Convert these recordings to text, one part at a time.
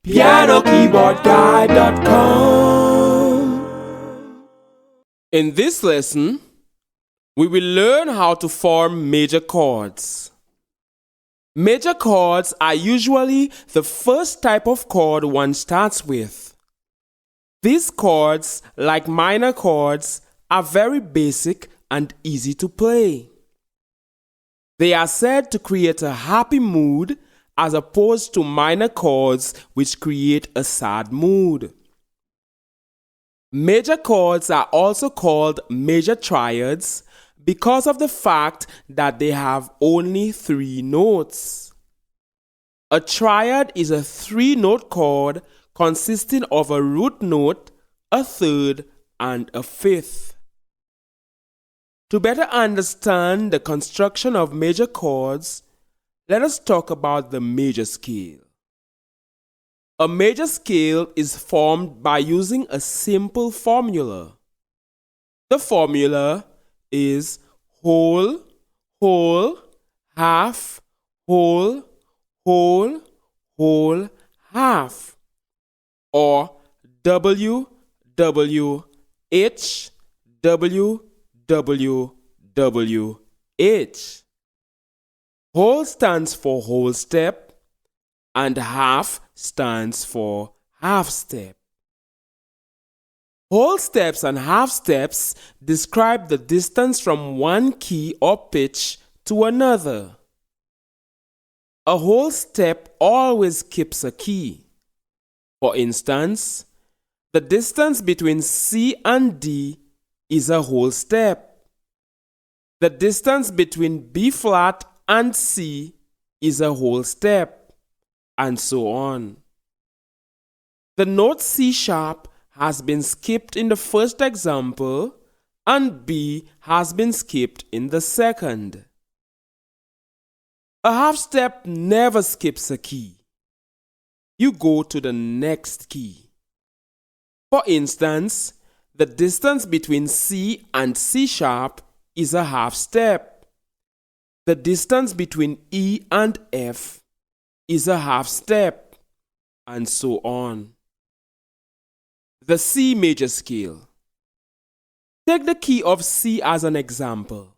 PianoKeyboardGuide.com. In this lesson, we will learn how to form major chords. Major chords are usually the first type of chord one starts with. These chords, like minor chords, are very basic and easy to play. They are said to create a happy mood as opposed to minor chords which create a sad mood. Major chords are also called major triads because of the fact that they have only 3 notes. A triad is a 3-note chord consisting of a root note, a third, and a fifth. To better understand the construction of major chords, let us talk about the major scale. A major scale is formed by using a simple formula. The formula is whole, whole, half, whole, whole, whole, half, or W, W, H, W, W, W, H. Whole stands for whole step and half stands for half step. Whole steps and half steps describe the distance from one key or pitch to another. A whole step always skips a key. For instance, the distance between C and D is a whole step. The distance between B flat and C is a whole step, and so on. The note C sharp has been skipped in the first example, and B has been skipped in the second. A half step never skips a key. You go to the next key. For instance, the distance between C and C sharp is a half step. The distance between E and F is a half step, and so on. The C major scale. Take the key of C as an example.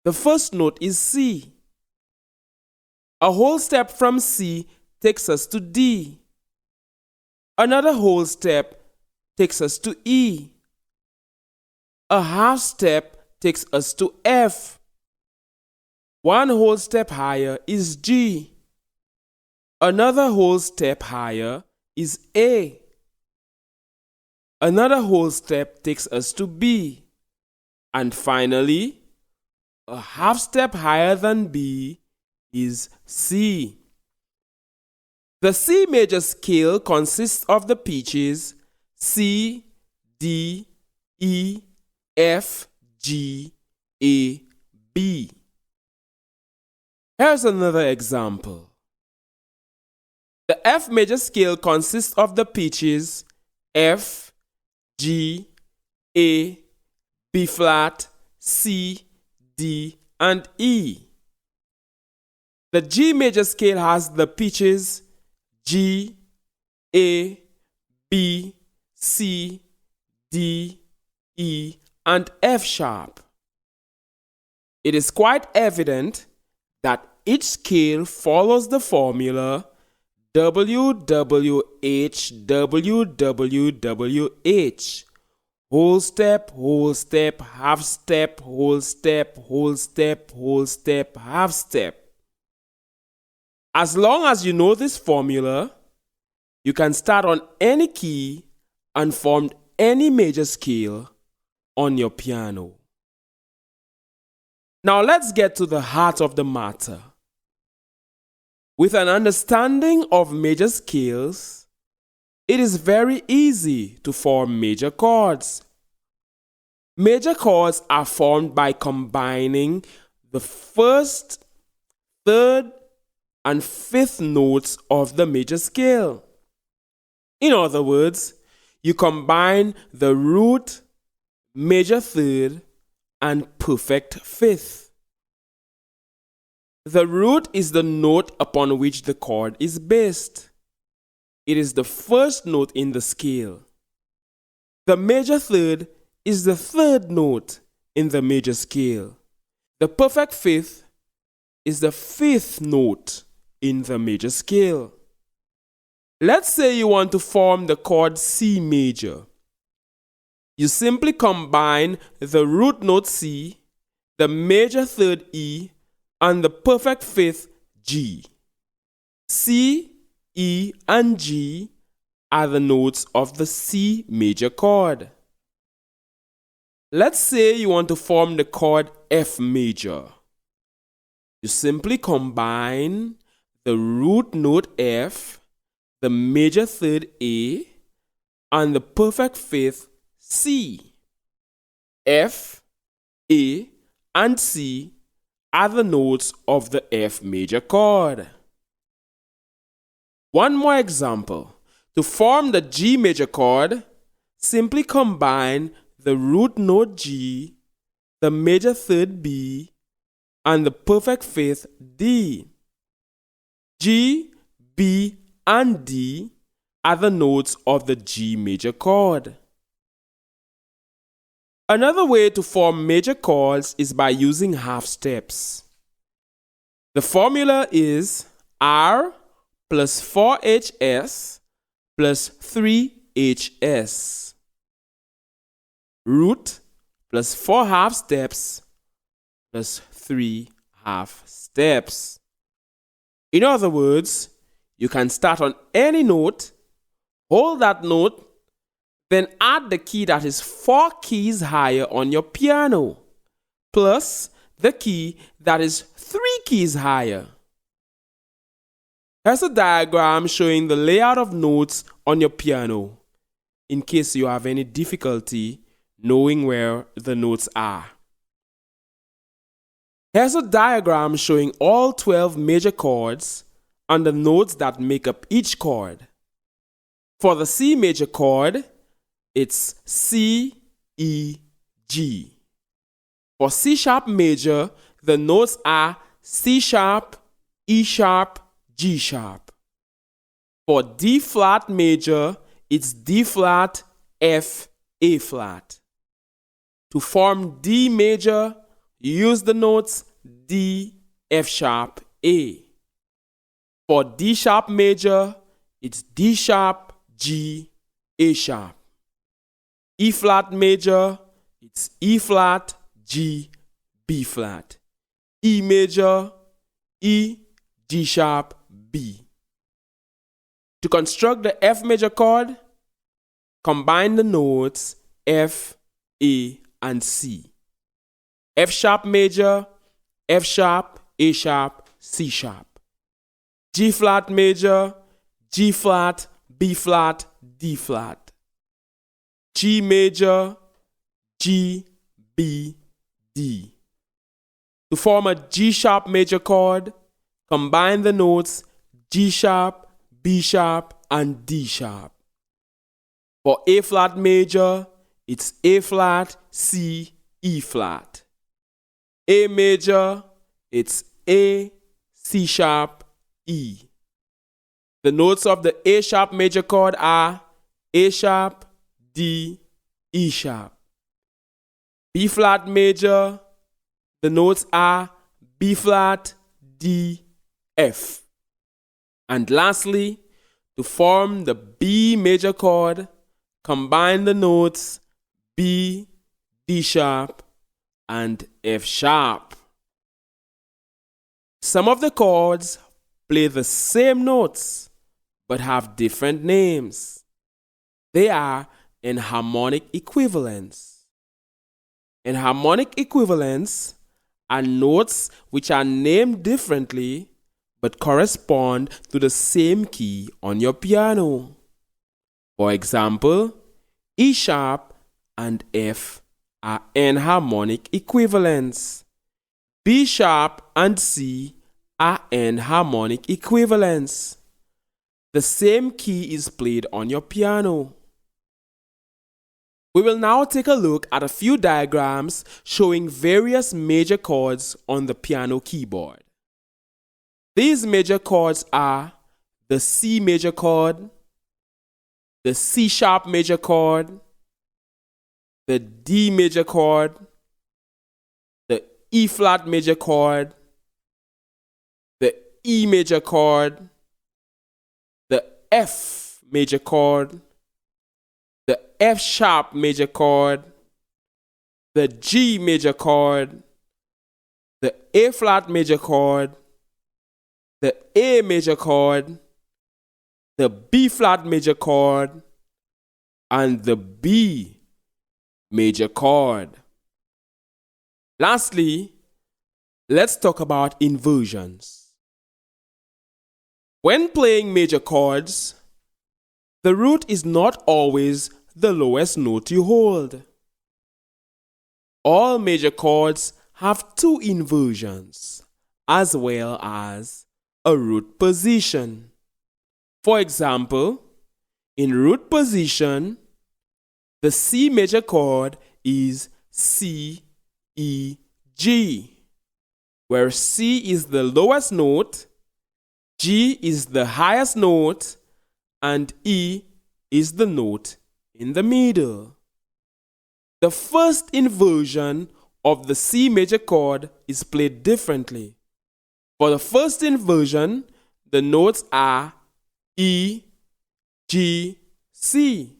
The first note is C. A whole step from C takes us to D. Another whole step takes us to E. A half step takes us to F. One whole step higher is G. Another whole step higher is A. Another whole step takes us to B. And finally, a half step higher than B is C. The C major scale consists of the pitches C, D, E, F, G, A, B. Here's another example. The F major scale consists of the pitches F, G, A, B flat, C, D, and E. The G major scale has the pitches G, A, B, C, D, E, and F sharp. It is quite evident that each scale follows the formula WWH, WWWH. Whole step, half step, whole step, whole step, whole step, half step. As long as you know this formula, you can start on any key and form any major scale on your piano. Now let's get to the heart of the matter. With an understanding of major scales, it is very easy to form major chords. Major chords are formed by combining the first, third, and fifth notes of the major scale. In other words, you combine the root, major third, and perfect fifth. The root is the note upon which the chord is based. It is the first note in the scale. The major third is the third note in the major scale. The perfect fifth is the fifth note in the major scale. Let's say you want to form the chord C major. You simply combine the root note C, the major third E, and the perfect fifth G. C, E, and G are the notes of the C major chord. Let's say you want to form the chord F major. You simply combine the root note F, the major third A, and the perfect fifth C. F, A, and C are the notes of the F major chord. One more example. To form the G major chord, simply combine the root note G, the major third B, and the perfect fifth D. G, B, and D are the notes of the G major chord. Another way to form major chords is by using half steps. The formula is R plus 4HS plus 3HS. Root plus 4 half steps plus 3 half steps. In other words, you can start on any note, hold that note, then add the key that is 4 keys higher on your piano, plus the key that is 3 keys higher. Here's a diagram showing the layout of notes on your piano, in case you have any difficulty knowing where the notes are. Here's a diagram showing all 12 major chords and the notes that make up each chord. For the C major chord, it's C, E, G. For C sharp major, the notes are C sharp, E sharp, G sharp. For D flat major, it's D flat, F, A flat. To form D major, use the notes D, F sharp, A. For D sharp major, it's D sharp, G, A sharp. E flat major, it's E flat, G, B flat. E major, E, G sharp, B. To construct the F major chord, combine the notes F, A, and C. F sharp major, F sharp, A sharp, C sharp. G flat major, G flat, B flat, D flat. G major, G, B, D. To form a G sharp major chord, combine the notes G sharp, B sharp, and D sharp. For A flat major, it's A flat, C, E flat. A major, it's A, C sharp, E. The notes of the A sharp major chord are A sharp, D, E sharp. B flat major, the notes are B flat, D, F. And lastly, to form the B major chord, combine the notes B, D sharp, and F sharp. Some of the chords play the same notes but have different names. They are enharmonic equivalents. Enharmonic equivalents are notes which are named differently but correspond to the same key on your piano. For example, E sharp and F are enharmonic equivalents. B sharp and C are enharmonic equivalents. The same key is played on your piano. We will now take a look at a few diagrams showing various major chords on the piano keyboard. These major chords are the C major chord, the C sharp major chord, the D major chord, the E flat major chord, the E major chord, the F major chord, the F sharp major chord, the G major chord, the A flat major chord, the A major chord, the B flat major chord, and the B major chord. Lastly, let's talk about inversions. When playing major chords, the root is not always the lowest note you hold. All major chords have two inversions, as well as a root position. For example, in root position, the C major chord is C, E, G, where C is the lowest note, G is the highest note, and E is the note in the middle. The first inversion of the C major chord is played differently. For the first inversion, the notes are E, G, C,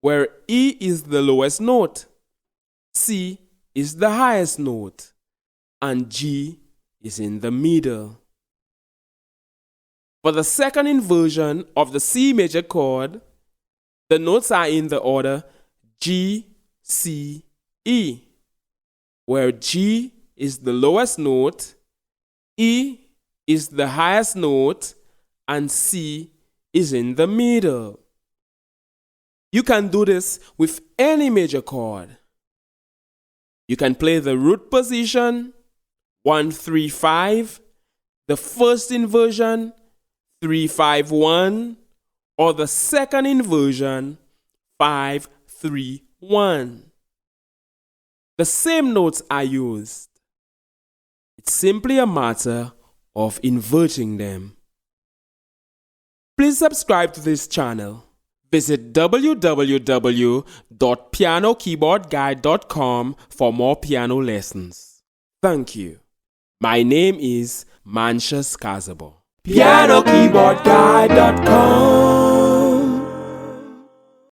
where E is the lowest note, C is the highest note, and G is in the middle. For the second inversion of the C major chord, the notes are in the order G, C, E, where G is the lowest note, E is the highest note, and C is in the middle. You can do this with any major chord. You can play the root position, 1, 3, 5, the first inversion, 3, 5, 1, or the second inversion, 5, 3, 1. The same notes are used. It's simply a matter of inverting them. Please subscribe to this channel. Visit www.pianokeyboardguide.com for more piano lessons. Thank you. My name is Manshas Kazabo. PianoKeyboardGuide.com